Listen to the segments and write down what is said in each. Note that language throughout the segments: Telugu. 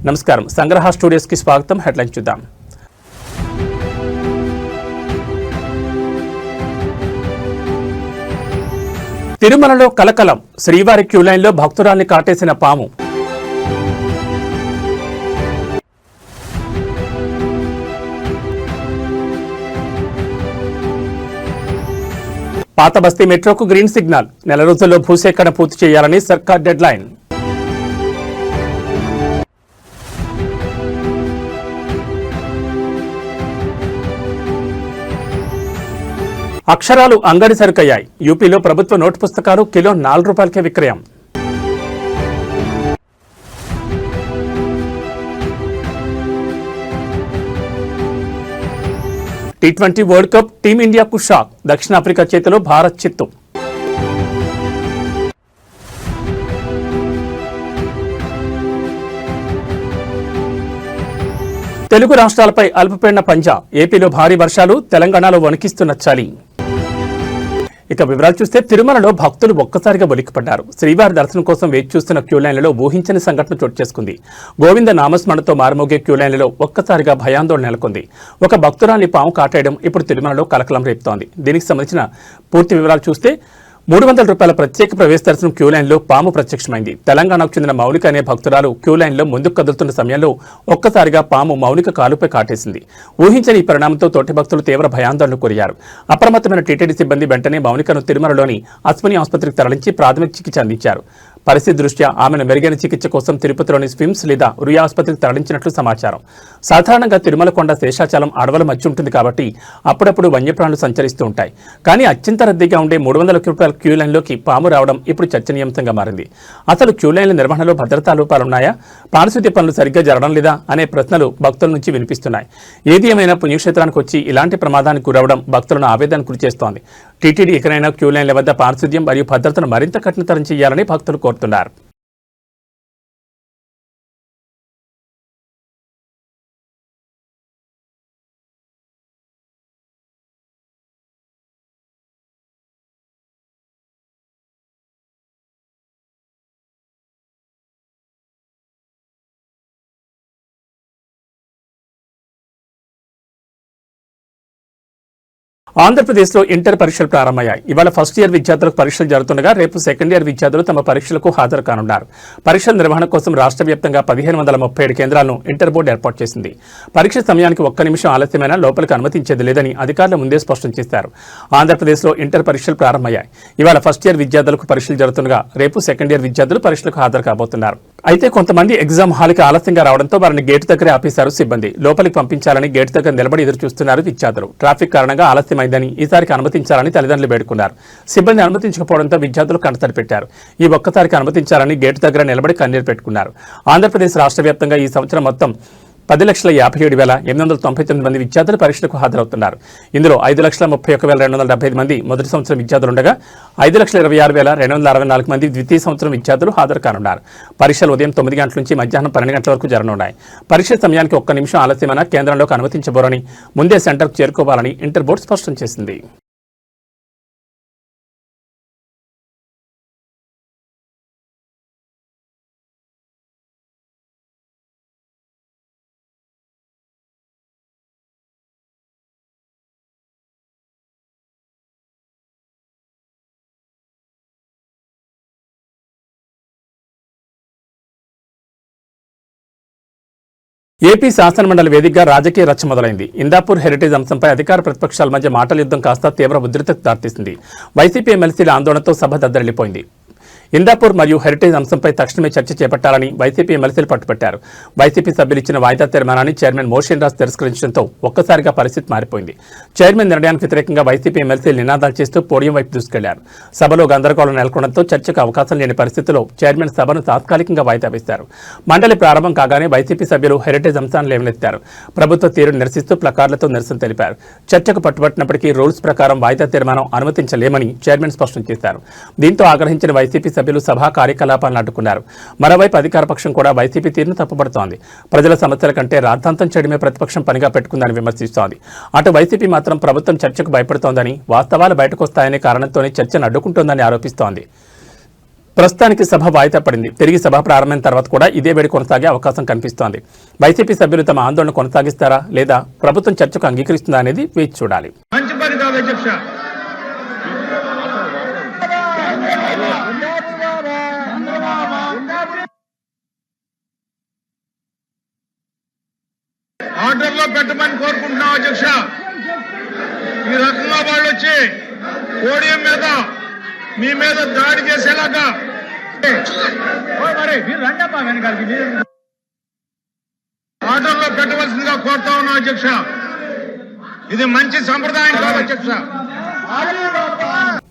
నమస్కారం సంగ్రహ స్టూడియోస్ కి స్వాగతం. హెడ్లైన్ చూద్దాం. తిరుమలలో కలకలం, శ్రీవారి క్యూ లైన్లో భక్తురాల్ని కాటేసిన పాము. పాత బస్తీ మెట్రోకు గ్రీన్ సిగ్నల్, నెల రోజుల్లో భూసేకరణ పూర్తి చేయాలని సర్కార్ డెడ్ లైన్. అక్షరాలు అంగడి సరుకయ్యాయి. యూపీలో ప్రభుత్వ నోటు పుస్తకాలు కిలో 4 రూపాయలకే విక్రయం. T20 వరల్డ్ కప్ టీమిండియాకు షాక్, దక్షిణాఫ్రికా చేతిలో భారత్ చిత్తు. తెలుగు రాష్ట్రాలపై అల్పపీడన పంజా, ఏపీలో భారీ వర్షాలు, తెలంగాణలో వణికిస్తున్న చలి. ఇక వివరాలు చూస్తే తిరుమలలో భక్తులు ఒక్కసారిగా ఉలిక్కిపడ్డారు. శ్రీవారి దర్శనం కోసం వేచి చూస్తున్న క్యూ లైన్లలో ఊహించని సంఘటన చోటు చేసుకుంది. గోవింద నామస్మరణతో మారుమోగే క్యూ లైన్లలో ఒక్కసారిగా భయాందోళన నెలకొంది. ఒక భక్తురాల్ని పాము కాటేయడం ఇప్పుడు తిరుమలలో కలకలం రేపుతోంది. దీనికి సంబంధించిన పూర్తి వివరాలు చూస్తే 300 రూపాయల ప్రత్యేక ప్రవేశ దర్శనం క్యూ లైన్లో పాము ప్రత్యక్షమైంది. తెలంగాణకు చెందిన మౌనిక అనే భక్తురాలు క్యూ లైన్లో ముందుకు కదులుతున్న సమయంలో ఒక్కసారిగా పాము మౌనిక కాలుపై కాటేసింది. ఊహించని ఈ పరిణామంతో తోటి భక్తులు తీవ్ర భయాందోళనకు గురయ్యారు. అప్రమత్తమైన టీటీడీ సిబ్బంది వెంటనే మౌనికను తిరుమలలోని అశ్విని ఆసుపత్రికి తరలించి ప్రాథమిక చికిత్స అందించారు. పరిస్థితి దృష్ట్యా ఆమెను మెరుగైన చికిత్స కోసం తిరుపతిలోని స్విమ్స్ లేదా రుయా ఆసుపత్రికి తరలించినట్లు సమాచారం. సాధారణంగా తిరుమల కొండ శేషాచలం అడవుల మధ్య ఉంటుంది కాబట్టి అప్పుడప్పుడు వన్యప్రాణులు సంచరిస్తూ ఉంటాయి. కానీ అత్యంత రద్దీగా ఉండే 300 రూపాయల క్యూ లైన్లోకి పాము రావడం ఇప్పుడు చర్చనీయాంశంగా మారింది. అసలు క్యూ లైన్ల నిర్వహణలో భద్రతా లోపాలున్నాయా, పారిశుద్ధ్య పనులు సరిగ్గా జరగడం లేదా అనే ప్రశ్నలు భక్తుల నుంచి వినిపిస్తున్నాయి. ఏది ఏమైనా పుణ్యక్షేత్రానికి వచ్చి ఇలాంటి ప్రమాదానికి గురవడం భక్తులను ఆవేదనకు గురిచేస్తోంది. టీటీడీ ఎక్కడైనా క్యూ లైన్ల వద్ద పారిశుద్ధ్యం మరియు భద్రతను మరింత కఠినతరం చేయాలని భక్తులు కోరుతున్నారు. ఆంధ్రప్రదేశ్లో ఇంటర్ పరీక్షలు ప్రారంభమయ్యాయి. ఇవాళ ఫస్ట్ ఇయర్ విద్యార్థులకు పరీక్షలు జరుగుతుండగా రేపు సెకండ్ ఇయర్ విద్యార్థులు తమ పరీక్షలకు హాజరు కానున్నారు. పరీక్షల నిర్వహణ కోసం రాష్ట్ర వ్యాప్తంగా 1537 కేంద్రాలను ఇంటర్ బోర్డు ఏర్పాటు చేసింది. పరీక్ష సమయానికి 1 నిమిషం ఆలస్యమైనా లోపలికి అనుమతించేది లేదని అధికారులు ముందే స్పష్టం చేశారు. ఆంధ్రప్రదేశ్లో ఇంటర్ పరీక్షలు ప్రారంభమయ్యాయి. ఇవాళ ఫస్ట్ ఇయర్ విద్యార్థులకు పరీక్షలు జరుగుతుండగా రేపు సెకండ్ ఇయర్ విద్యార్థులు పరీక్షలకు హాజరు కాబోతున్నారు. అయితే కొంతమంది ఎగ్జామ్ హాల్కి ఆలస్యంగా రావడంతో వారిని గేటు దగ్గరే ఆపేశారు సిబ్బంది. లోపలికి పంపించాలని గేటు దగ్గర నిలబడి ఎదురు చూస్తున్నారు విద్యార్థులు. ట్రాఫిక్ కారణంగా ఆలస్యమైందని, ఈసారికి అనుమతించాలని తల్లిదండ్రులు వేడుకున్నారు. సిబ్బంది అనుమతించకపోవడంతో విద్యార్థులు కంటతడి పెట్టారు. ఈ ఒక్కసారికి అనుమతించాలని గేటు దగ్గర నిలబడి కన్నీరు పెట్టుకున్నారు. ఆంధ్రప్రదేశ్ రాష్ట్ర వ్యాప్తంగా ఈ సంవత్సరం మొత్తం 10,57,899 మంది విద్యార్థులు పరీక్షలకు హాజరవుతున్నారు. ఇందులో 5,31,275 మంది మొదటి సంవత్సరం విద్యార్థులుండగా 5,26,264 మంది ద్వితీయ సంవత్సరం విద్యార్థులు హాజరు కానున్నారు. పరీక్షలు ఉదయం 9 గంటల నుంచి మధ్యాహ్నం 12 గంటల వరకు జరగనున్నాయి. పరీక్ష సమయానికి 1 నిమిషం ఆలస్యమైన కేంద్రంలోకి అనుమతించబోరని, ముందే సెంటర్కు చేరుకోవాలని ఇంటర్ బోర్డు స్పష్టం చేసింది. ఏపీ శాసనమండలి వేదికగా రాజకీయ రచ్చ మొదలైంది. ఇందాపూర్ హెరిటేజ్ అంశంపై అధికార ప్రతిపక్షాల మధ్య మాటల యుద్ధం కాస్త తీవ్ర ఉద్రిక్తతకు దారితీసింది. వైసీపీ ఎమ్మెల్సీల ఆందోళనతో సభ దద్దరిల్లిపోయింది. ఇందాపూర్ మరియు హెరిటేజ్ అంశంపై తక్షణమే చర్చ చేపట్టాలని వైసీపీ ఎమ్మెల్సీలు పట్టుబట్టారు. వైసీపీ సభ్యులు ఇచ్చిన వాయిదా తీర్మానాన్ని చైర్మన్ మోషన్ రాజ్ తిరస్కరించడంతో ఒక్కసారిగా పరిస్థితి మారిపోయింది. చైర్మన్ నిర్ణయానికి వ్యతిరేకంగా వైసీపీ ఎమ్మెల్సీలు నినాదాలు చేస్తూ పోడియం వైపు దూసుకెళ్లారు. సభలో గందరగోళం నెలకొనడంతో చర్చకు అవకాశం లేని పరిస్థితిలో చైర్మన్ సభను తాత్కాలికంగా వాయిదా వేశారు. మండలి ప్రారంభం కాగానే వైసీపీ సభ్యులు హెరిటేజ్ అంశాన్ని లేవనెత్తారు. ప్రభుత్వ తీరును నిరసిస్తూ ప్లకార్డులతో నిరసన తెలిపారు. చర్చకు పట్టుబట్టినప్పటికీ రూల్స్ ప్రకారం వాయిదా తీర్మానం అనుమతించలేమని చైర్మన్ స్పష్టం చేశారు. దీంతో ఆగ్రహించిన వైసీపీ సభ్యులు సభా కార్యకలాపాలను అడ్డుకున్నారు. మరోవైపు అధికార పక్షం కూడా వైసీపీ తీరును తప్పుపడుతోంది. ప్రజల సమస్యల కంటే రాద్ధాంతం చేయడమే ప్రతిపక్షం పనిగా పెట్టుకుందని విమర్శిస్తోంది. అటు వైసీపీ మాత్రం ప్రభుత్వం చర్చకు భయపడుతోందని, వాస్తవాలు బయటకు వస్తాయనే కారణంతోనే చర్చను అడ్డుకుంటోందని ఆరోపిస్తోంది. ప్రస్తుతానికి సభ వాయిదా పడింది. తిరిగి సభ ప్రారంభమైన తర్వాత కూడా ఇదే వేడి కొనసాగే అవకాశం కనిపిస్తోంది. వైసీపీ సభ్యులు తమ ఆందోళన కొనసాగిస్తారా లేదా ప్రభుత్వం చర్చకు అంగీకరిస్తుందా అనేది వేచి చూడాలి. ఆర్డర్లో పెట్టమని కోరుకుంటున్నాం అధ్యక్ష. ఈ రకంగా వాళ్ళు వచ్చి పోడియం మీద మీ మీద దాడి చేసేలాగా ఆర్డర్లో పెట్టవలసిందిగా కోరుతా ఉన్నాం అధ్యక్ష. ఇది మంచి సంప్రదాయం కాదు అధ్యక్ష.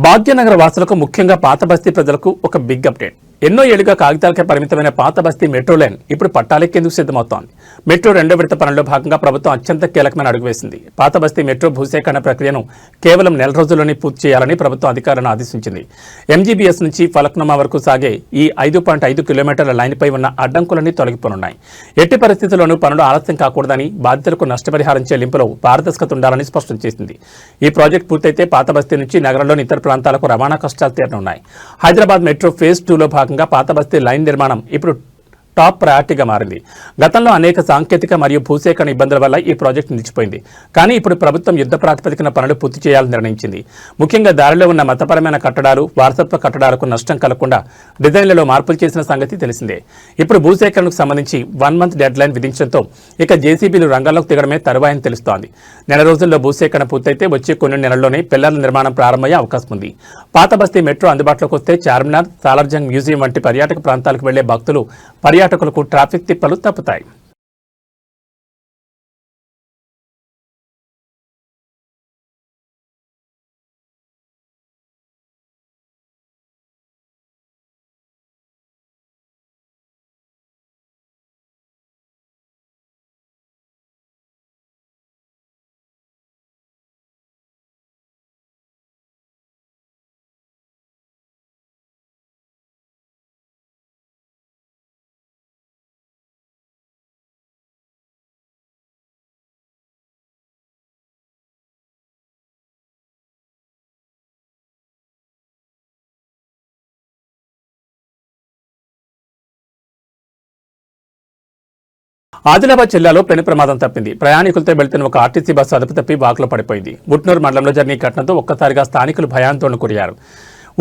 భాగ్యనగర వాసులకు, ముఖ్యంగా పాత బస్తీ ప్రజలకు ఒక బిగ్ అప్డేట్. ఎన్నో ఏళ్లుగా కాగితాలకే పరిమితమైన పాత బస్తీ మెట్రో లైన్ ఇప్పుడు పట్టాలెక్కేందుకు సిద్ధమవుతోంది. మెట్రో 2వ విడత పనుల్లో భాగంగా ప్రభుత్వం అత్యంత కీలకమైన అడుగు వేసింది. పాత బస్తీ మెట్రో భూసేకరణ ప్రక్రియను కేవలం నెల రోజుల్లోనే పూర్తి చేయాలని ప్రభుత్వం అధికారులను ఆదేశించింది. ఎంజీబీఎస్ నుంచి ఫలక్నుమా వరకు సాగే ఈ 5.5 కిలోమీటర్ల లైన్పై ఉన్న అడ్డంకులన్నీ తొలగిపోనున్నాయి. ఎట్టి పరిస్థితుల్లోనూ పనులు ఆలస్యం కాకూడదని, బాధితులకు నష్టపరిహారం చెల్లింపులో పారదర్శకత ఉండాలని స్పష్టం చేసింది. ఈ ప్రాజెక్టు పూర్తయితే పాత బస్తీ నుంచి నగరంలోని ఇతర ప్రాంతాలకు రవాణా కష్టాలు తీరనున్నాయి. హైదరాబాద్ మెట్రో ఫేజ్ 2లో భాగంగా పాత బస్తీ లైన్ నిర్మాణం ఇప్పుడు టాప్ ప్రయారిటీగా మారింది. గతంలో అనేక సాంకేతిక మరియు భూసేకరణ ఇబ్బందుల వల్ల ఈ ప్రాజెక్టు నిలిచిపోయింది. కానీ ఇప్పుడు ప్రభుత్వం యుద్ధ ప్రాతిపదికన పనులు పూర్తి చేయాలని నిర్ణయించింది. ముఖ్యంగా దారిలో ఉన్న మతపరమైన కట్టడాలు, వారసత్వ కట్టడాలకు నష్టం కలగకుండా డిజైన్లలో మార్పులు చేసిన సంగతి తెలిసిందే. ఇప్పుడు భూసేకరణకు సంబంధించి 1 మంత్ డెడ్ లైన్ విధించడంతో ఇక జేసీబీలు రంగంలోకి దిగడమే తరువాయని తెలుస్తోంది. నెల రోజుల్లో భూసేకరణ పూర్తయితే వచ్చే కొన్ని నెలల్లోనే పిల్లర్ల నిర్మాణం ప్రారంభమయ్యే అవకాశం ఉంది. పాత బస్తీ మెట్రో అందుబాటులోకి వస్తే చార్మినార్, సాలార్జంగ్ మ్యూజియం వంటి పర్యాటక ప్రాంతాలకు వెళ్లే భక్తులు, పర్యాటకులకు ట్రాఫిక్ తిప్పలు తప్పుతాయి. ఆదిలాబాద్ జిల్లాలో పెను ప్రమాదం తప్పింది. ప్రయాణికులతో వెళ్తున్న ఒక ఆర్టీసీ బస్సు అదుపు తప్పి వాగులో పడిపోయింది. ముట్నూరు మండలంలో జరిగిన ఘటనతో ఒక్కసారిగా స్థానికులు భయాందోళన గురయ్యారు.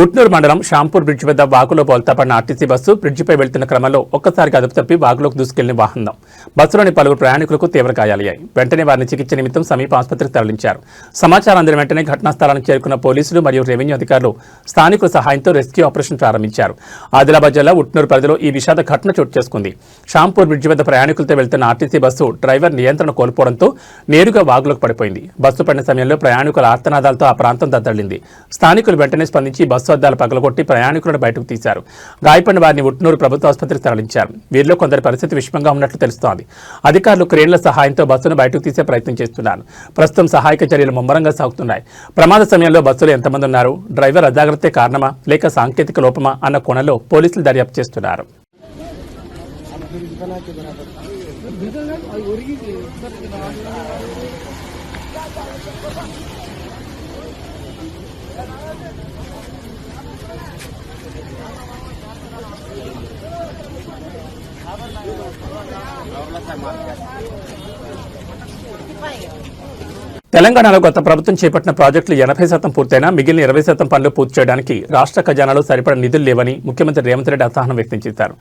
ఉట్నూరు మండలం షాంపూర్ బ్రిడ్జ్ వద్ద వాగులో బోల్తాపడిన ఆర్టీసీ బస్సు బ్రిడ్జిపై వెళ్తున్న క్రమంలో ఒక్కసారిగా అదుపు తప్పి వాగులోకి దూసుకెళ్లిన వాహనం. బస్సులోని పలువురు ప్రయాణికులకు తీవ్ర గాయాలయ్యాయి. వెంటనే వారిని చికిత్స నిమిత్తం సమీప ఆసుపత్రికి తరలించారు. సమాచారం అందిన వెంటనే ఘటనా స్థలానికి చేరుకున్న పోలీసులు మరియు రెవెన్యూ అధికారులు స్థానికుల సహాయంతో రెస్క్యూ ఆపరేషన్ ప్రారంభించారు. ఆదిలాబాద్ జిల్లా ఉట్నూరు పరిధిలో ఈ విషాద ఘటన చోటు చేసుకుంది. షాంపూర్ బ్రిడ్జి వద్ద ప్రయాణికులతో వెళ్తున్న ఆర్టీసీ బస్సు డ్రైవర్ నియంత్రణ కోల్పోవడంతో నేరుగా వాగులోకి పడిపోయింది. బస్సు పడిన సమయంలో ప్రయాణికుల ఆర్తనాదాలతో ఆ ప్రాంతం దద్దరిల్లింది. స్థానికులు వెంటనే స్పందించి బస్సు అద్దాలు పగలగొట్టి ప్రయాణికులను బయటకు తీశారు. గాయపడిన వారిని ఉట్నూరు ప్రభుత్వ ఆసుపత్రికి తరలించారు. వీరిలో కొందరి పరిస్థితి విషమంగా ఉన్నట్లు తెలుస్తోంది. అధికారులు క్రేన్ల సహాయంతో బస్సును బయటకు తీసే ప్రయత్నం చేస్తున్నారు. ప్రస్తుతం సహాయక చర్యలు ముమ్మరంగా సాగుతున్నాయి. ప్రమాద సమయంలో బస్సులో ఎంతమంది ఉన్నారు, డ్రైవర్ అజాగ్రత్తే కారణమా లేక సాంకేతిక లోపమా అన్న కోణంలో పోలీసులు దర్యాప్తు చేస్తున్నారు. తెలంగాణలో గత ప్రభుత్వం చేపట్టిన ప్రాజెక్టులు 80% పూర్తయినా మిగిలిన 20% పనులు పూర్తి చేయడానికి రాష్ట్ర ఖజానాలో సరిపడ నిధులు లేవని ముఖ్యమంత్రి రేవంత్ రెడ్డి అసహనం వ్యక్తం చేశారు.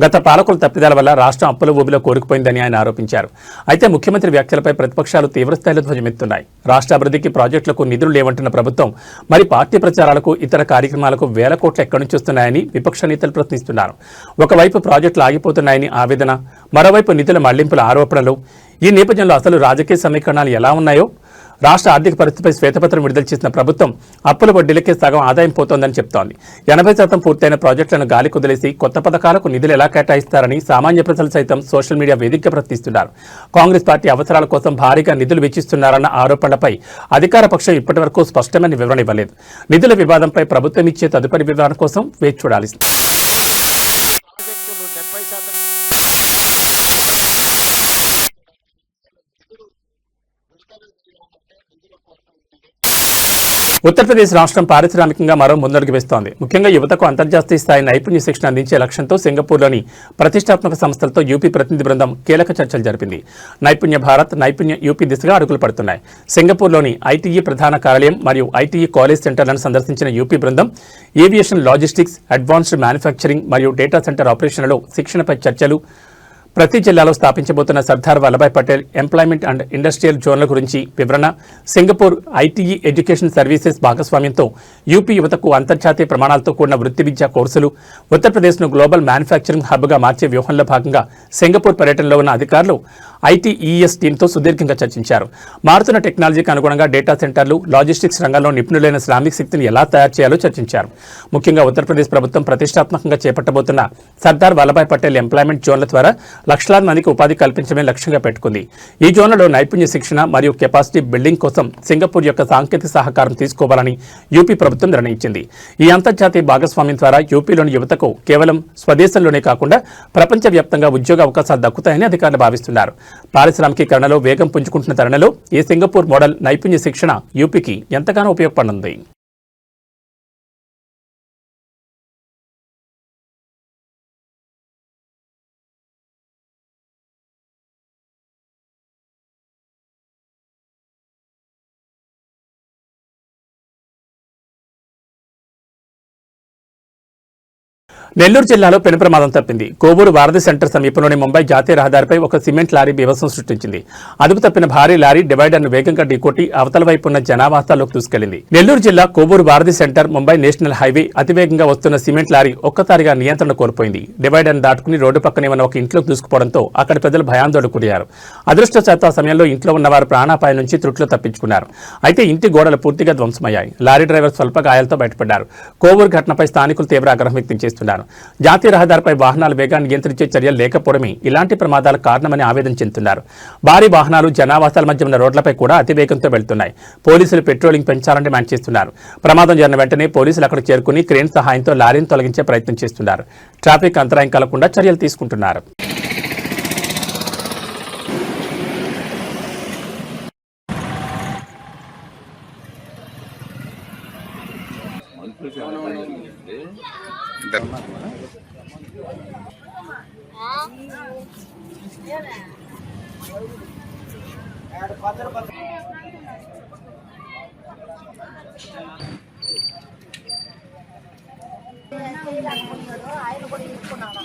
గత పాలకుల తప్పిదాల వల్ల రాష్ట్రం అప్పుల ఊబిలో కోరుకుపోయిందని ఆయన ఆరోపించారు. అయితే ముఖ్యమంత్రి వ్యాఖ్యలపై ప్రతిపక్షాలు తీవ్రస్థాయిలో ధ్వజమెత్తున్నాయి. రాష్ట్ర అభివృద్ధికి ప్రాజెక్టులకు నిధులు లేవంటున్న ప్రభుత్వం మరి పార్టీ ప్రచారాలకు, ఇతర కార్యక్రమాలకు వేల కోట్లు ఎక్కడి నుంచి వస్తున్నాయని విపక్ష నేతలు ప్రశ్నిస్తున్నారు. ఒకవైపు ప్రాజెక్టులు ఆగిపోతున్నాయని ఆవేదన, మరోవైపు నిధుల మళ్లింపుల ఆరోపణలు. ఈ నేపథ్యంలో అసలు రాజకీయ సమీకరణాలు ఎలా ఉన్నాయో, రాష్ట్ర ఆర్థిక పరిస్థితిపై శ్వేతపత్రం విడుదల చేసిన ప్రభుత్వం అప్పుల వడ్డీలకే సగం ఆదాయం పోతోందని చెప్తోంది. 80% పూర్తయిన ప్రాజెక్టులను గాలి కుదిలేసి కొత్త పథకాలకు నిధులు ఎలా కేటాయిస్తారని సామాన్య ప్రజలు సైతం సోషల్ మీడియా వేదికగా ప్రశ్నిస్తున్నారు. కాంగ్రెస్ పార్టీ అవసరాల కోసం భారీగా నిధులు వెచ్చిస్తున్నారన్న ఆరోపణలపై అధికార పక్షం ఇప్పటివరకు స్పష్టమైన వివరణ ఇవ్వలేదు. నిధుల వివాదంపై ప్రభుత్వం ఇచ్చే తదుపరి వివరణ కోసం వేచి చూడాలి. ఉత్తరప్రదేశ్ రాష్ట్రం పారిశ్రామికంగా మరో ముందడుగు వేస్తోంది. ముఖ్యంగా యువతకు అంతర్జాతీయ స్థాయి నైపుణ్య శిక్షణ అందించే లక్ష్యంతో సింగపూర్లోని ప్రతిష్టాత్మక సంస్థలతో యూపీ ప్రతినిధి బృందం కీలక చర్చలు జరిపింది. నైపుణ్య భారత్, నైపుణ్య యూపీ దిశగా అడుగులు పడుతున్నాయి. సింగపూర్లోని ఐటీఈ ప్రధాన కార్యాలయం మరియు ఐటీఈ కాలేజ్ సెంటర్లను సందర్శించిన యూపీ బృందం ఏవియేషన్, లాజిస్టిక్స్, అడ్వాన్స్డ్ మ్యానుఫ్యాక్చరింగ్ మరియు డేటా సెంటర్ ఆపరేషన్లలో శిక్షణపై చర్చలు, ప్రతి జిల్లాలో స్థాపించబోతున్న Sardar Vallabhbhai Patel employment and industrial జోన్ల గురించి వివరణ, సింగపూర్ ఐటీఈ ఎడ్యుకేషన్ సర్వీసెస్ భాగస్వామ్యంతో యూపీ యువతకు అంతర్జాతీయ ప్రమాణాలతో కూడిన వృత్తి విద్యా కోర్సులు, ఉత్తరప్రదేశ్ను గ్లోబల్ మ్యానుఫ్యాక్చరింగ్ హబ్గా మార్చే వ్యూహంలో భాగంగా సింగపూర్ పర్యటనలో ఉన్న అధికారులు ఐటీఈఎస్ టీంతో సుదీర్ఘంగా చర్చించారు. మారుతున్న టెక్నాలజీకి అనుగుణంగా డేటా సెంటర్లు, లాజిస్టిక్స్ రంగంలో నిపుణులైన శ్రామిక శక్తిని ఎలా తయారు చేయాలో చర్చించారు. ముఖ్యంగా ఉత్తరప్రదేశ్ ప్రభుత్వం ప్రతిష్టాత్మకంగా చేపట్టబోతున్న సర్దార్ వల్లభాయ్ పటేల్ ఎంప్లాయ్మెంట్ జోన్ల ద్వారా లక్షలాది మందికి ఉపాధి కల్పించడమే లక్ష్యంగా పెట్టుకుంది. ఈ జోన్లలో నైపుణ్య శిక్షణ మరియు కెపాసిటీ బిల్డింగ్ కోసం సింగపూర్ యొక్క సాంకేతిక సహకారం తీసుకోవాలని యూపీ ప్రభుత్వం నిర్ణయించింది. ఈ అంతర్జాతీయ భాగస్వామ్యం ద్వారా యూపీలోని యువతకు కేవలం స్వదేశంలోనే కాకుండా ప్రపంచవ్యాప్తంగా ఉద్యోగ అవకాశాలు దక్కుతాయని అధికారులు భావిస్తున్నారు. పారిశ్రామికీకరణలో వేగం పుంజుకుంటున్న తరుణంలో ఈ సింగపూర్ మోడల్ నైపుణ్య శిక్షణ యూపీకి ఎంతగానో ఉపయోగపడనుంది. నెల్లూరు జిల్లాలో పెను ప్రమాదం తప్పింది. కోవూరు వారధి సెంటర్ సమీపంలోని ముంబై జాతీయ రహదారిపై ఒక సిమెంట్ లారీ బీభత్సం సృష్టించింది. అదుపు తప్పిన భారీ లారీ డివైడర్ను వేగంగా ఢీకొట్టి అవతల వైపు ఉన్న జనావాసాల్లోకి దూసుకెళ్లింది. నెల్లూరు జిల్లా కోవూరు వారధి సెంటర్ ముంబై నేషనల్ హైవే అతివేగంగా వస్తున్న సిమెంట్ లారీ ఒక్కసారిగా నియంత్రణ కోల్పోయింది. డివైడర్ను దాటుకుని రోడ్డు పక్కనే ఉన్న ఒక ఇంట్లోకి దూసుకుపోవడంతో అక్కడి ప్రజలు భయాందోళనకు గురయ్యారు. అదృష్టవశాత్తు ఆ సమయంలో ఇంట్లో ఉన్నవారు ప్రాణాపాయం నుంచి త్రుట్లో తప్పించుకున్నారు. అయితే ఇంటి గోడలు పూర్తిగా ధ్వంసమయ్యాయి. లారీ డ్రైవర్ స్వల్ప గాయాలతో బయటపడ్డారు. కోవూరు ఘటనపై స్థానికులు తీవ్ర ఆగ్రహం వ్యక్తం చేస్తున్నారు. జాతీయ రహదారిపై వాహనాల వేగాన్ని నియంత్రించే చర్యలు లేకపోవడమే ఇలాంటి ప్రమాదాలకు కారణమని ఆవేదన చెందుతున్నారు. భారీ వాహనాలు జనావాసాల మధ్య ఉన్న రోడ్లపై కూడా అతివేగంతో వెళ్తున్నాయి. పోలీసులు పెట్రోలింగ్ పెంచాలని డిమాండ్ చేస్తున్నారు. ప్రమాదం జరిగిన వెంటనే పోలీసులు అక్కడికి చేరుకుని క్రేన్ సహాయంతో లారీని తొలగించే ప్రయత్నం చేస్తున్నారు. ట్రాఫిక్ అంతరాయం కలగకుండా చర్యలు తీసుకుంటున్నారు. ఆయన కూడా తీసుకున్నాను.